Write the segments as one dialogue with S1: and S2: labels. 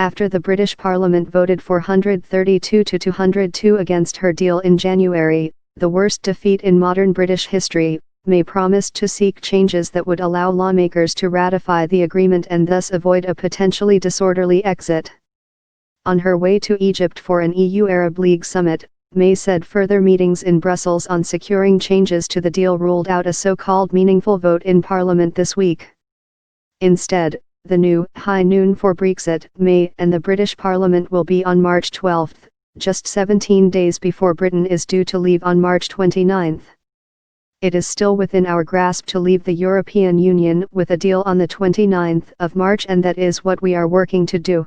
S1: after the British Parliament voted 432 to 202 against her deal in January, the worst defeat in modern British history, May promised to seek changes that would allow lawmakers to ratify the agreement and thus avoid a potentially disorderly exit. On her way to Egypt for an EU Arab League summit, May said further meetings in Brussels on securing changes to the deal ruled out a so-called meaningful vote in Parliament this week. Instead, the new high noon for Brexit, May and the British Parliament will be on March 12, just 17 days before Britain is due to leave on March 29. It is still within our grasp to leave the European Union with a deal on the 29th of March, and that is what we are working to do.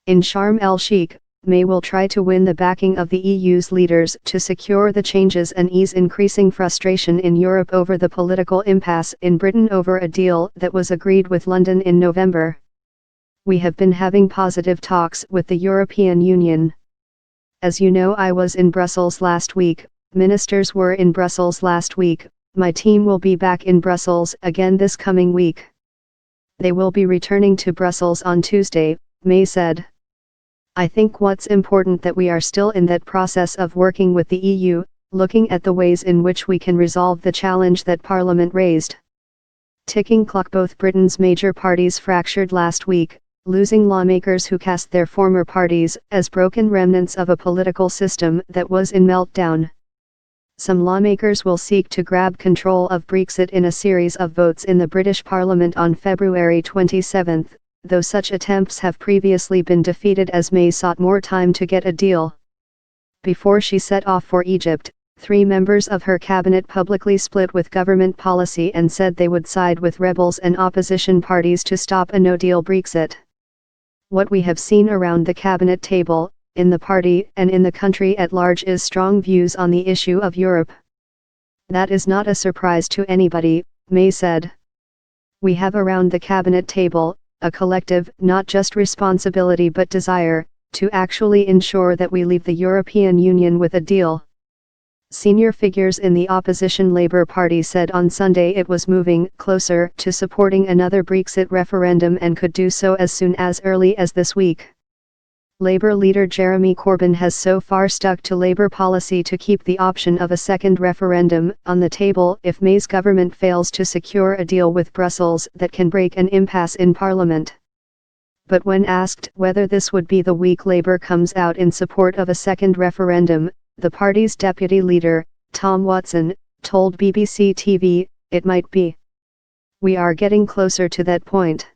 S1: In Sharm el-Sheikh, May will try to win the backing of the EU's leaders to secure the changes and ease increasing frustration in Europe over the political impasse in Britain over a deal that was agreed with London in November. We have been having positive talks with the European Union. As you know, I was in Brussels last week, ministers were in Brussels last week, my team will be back in Brussels again this coming week. They will be returning to Brussels on Tuesday, May said. I think what's important that we are still in that process of working with the EU, looking at the ways in which we can resolve the challenge that Parliament raised. Ticking clock. Both Britain's major parties fractured last week, losing lawmakers who cast their former parties as broken remnants of a political system that was in meltdown. Some lawmakers will seek to grab control of Brexit in a series of votes in the British Parliament on February 27, though such attempts have previously been defeated as May sought more time to get a deal. Before she set off for Egypt, 3 members of her cabinet publicly split with government policy and said they would side with rebels and opposition parties to stop a no-deal Brexit. What we have seen around the cabinet table, in the party and in the country at large, is strong views on the issue of Europe. That is not a surprise to anybody, May said. We have around the cabinet table a collective, not just responsibility but desire, to actually ensure that we leave the European Union with a deal. Senior figures in the opposition Labour Party said on Sunday it was moving closer to supporting another Brexit referendum and could do so as soon as early as this week. Labour leader Jeremy Corbyn has so far stuck to Labour policy to keep the option of a second referendum on the table if May's government fails to secure a deal with Brussels that can break an impasse in Parliament. But when asked whether this would be the week Labour comes out in support of a second referendum, the party's deputy leader, Tom Watson, told BBC TV, "It might be. We are getting closer to that point."